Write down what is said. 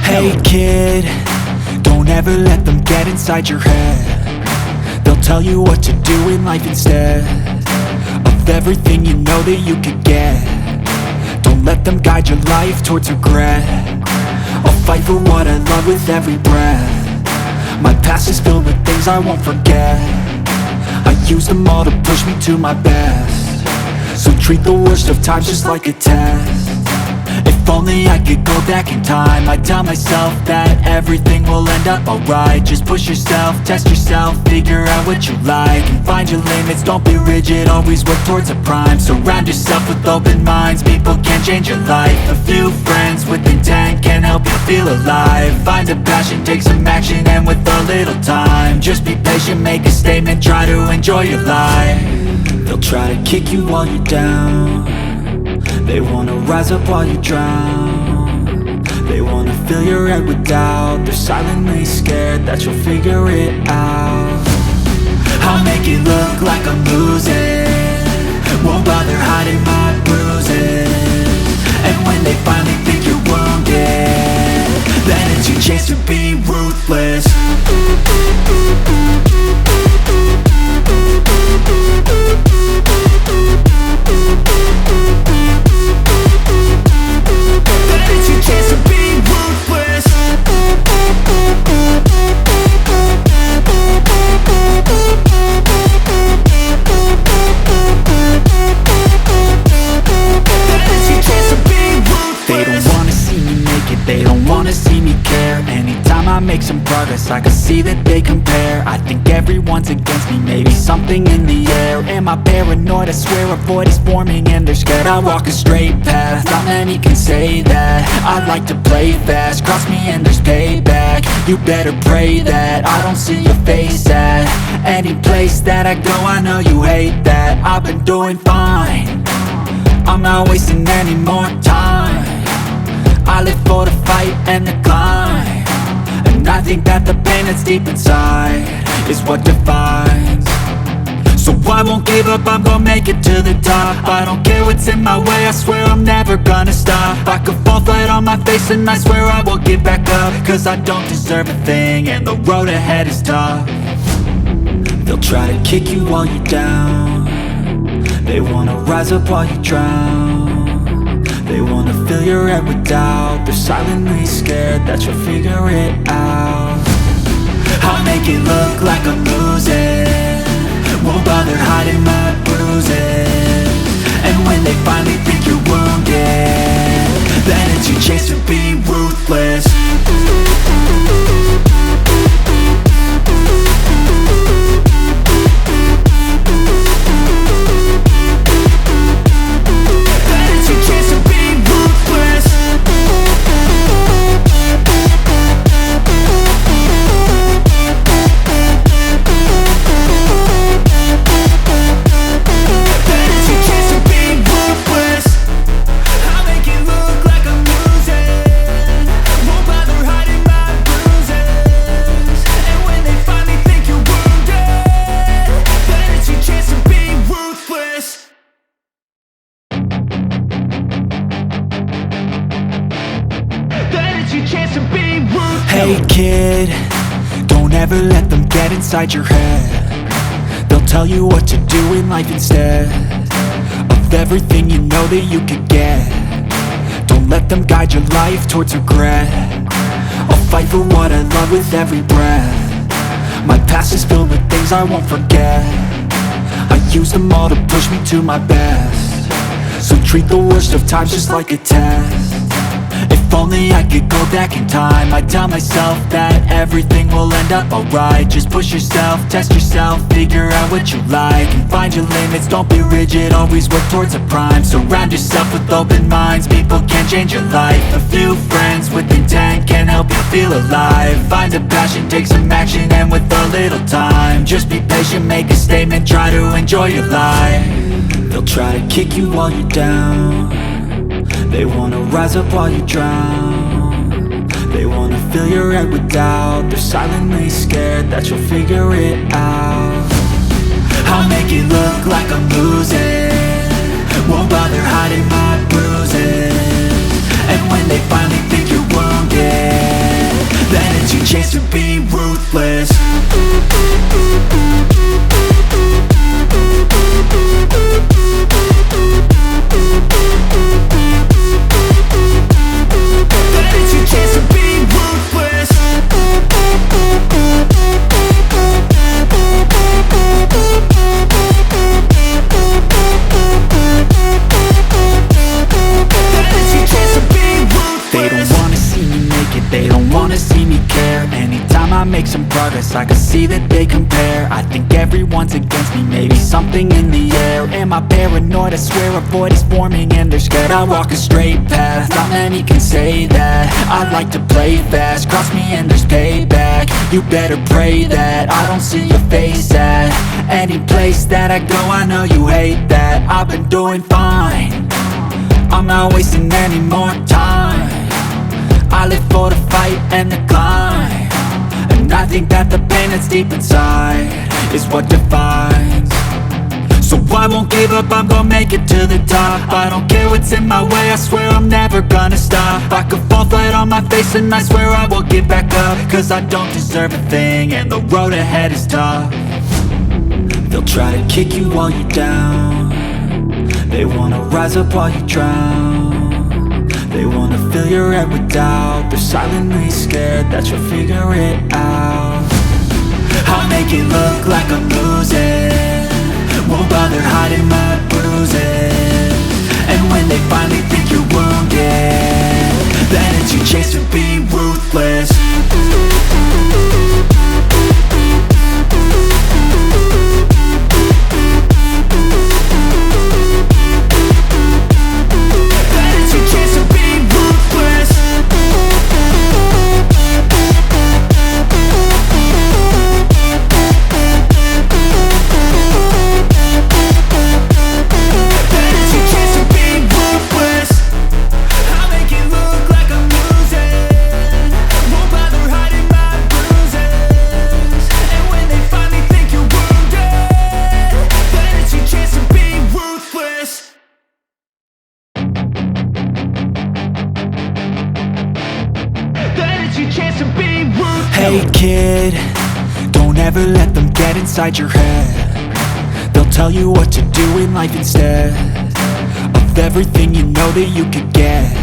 Hey kid, don't ever let them get inside your head. They'll tell you what to do in life instead of everything you know that you could get. Don't let them guide your life towards regret. I'll fight for what I love with every breath. My past is filled with things I won't forget. I use them all to push me to my best. So treat the worst of times just like a test. If only I could go back in time, I'd tell myself that everything will end up alright. Just push yourself, test yourself, figure out what you like, and find your limits, don't be rigid, always work towards a prime. Surround yourself with open minds, people can change your life. A few friends with intent can help you feel alive. Find a passion, take some action, and with a little time, just be patient, make a statement, try to enjoy your life. They'll try to kick you while you're down. They wanna rise up while you drown. They wanna fill your head with doubt. They're silently scared that you'll figure it out. I'll make it look like I'm losing, won't bother hiding my bruises. And when they finally think you're wounded, then it's your chance to be ruthless. They don't wanna see me care. Anytime I make some progress, I can see that they compare. I think everyone's against me, maybe something in the air. Am I paranoid? I swear a void is forming and they're scared I walk a straight path. Not many can say that. I like to play fast, cross me and there's payback. You better pray that I don't see your face at any place that I go. I know you hate that. I've been doing fine, I'm not wasting any more time. I live for the fight and the climb, and I think that the pain that's deep inside is what defines. So I won't give up, I'm gonna make it to the top. I don't care what's in my way, I swear I'm never gonna stop. I could fall flat on my face and I swear I will get back up, cause I don't deserve a thing and the road ahead is tough. They'll try to kick you while you're down. They wanna rise up while you drown. They wanna fill your head with doubt. They're silently scared that you'll figure it out. I'll make it look like I'm losing, won't bother hiding my bruises. And when they finally think you're wounded, then it's your chance to be ruthless. Hey kid, don't ever let them get inside your head. They'll tell you what to do in life instead of everything you know that you could get. Don't let them guide your life towards regret. I'll fight for what I love with every breath. My past is filled with things I won't forget. I use them all to push me to my best. So treat the worst of times just like a test. If only I could go back in time, I'd tell myself that everything will end up alright. Just push yourself, test yourself, figure out what you like, and find your limits, don't be rigid, always work towards a prime. Surround yourself with open minds, people can change your life. A few friends with intent can help you feel alive. Find a passion, take some action, and with a little time, just be patient, make a statement, try to enjoy your life. They'll try to kick you while you're down. They wanna rise up while you drown. They wanna fill your head with doubt. They're silently scared that you'll figure it out. I'll make it look like I'm losing, won't bother hiding my bruises. And when they finally think you're wounded, ruthless. But it's your chance to be ruthless. They don't wanna see me make it, they don't wanna see me care. Anytime I make some progress, I can see that they compare. I think everyone's against me, maybe something in the air. Am I paranoid? I swear a void is forming and they're scared. I walk a straight path, not many can say that. I like to play fast, cross me and there's payback. You better pray that I don't see your face at any place that I go. I know you hate that. I've been doing fine, I'm not wasting any more time. I live for the fight and the climb, and I think that the pain that's deep inside is what defines. So I won't give up, I'm gonna make it to the top. I don't care what's in my way, I swear I'm never gonna stop. I could fall flat on my face and I swear I will get back up, cause I don't deserve a thing and the road ahead is tough. They'll try to kick you while you're down, they wanna rise up while you drown. They wanna fill your head with doubt, they're silently scared that you'll figure it out. I'll make it look like I'm losing, won't bother hiding my bruises. And when they finally think you're wounded, then it's your chance to be ruthless. Hey kid, don't ever let them get inside your head. They'll tell you what to do in life instead of everything you know that you could get.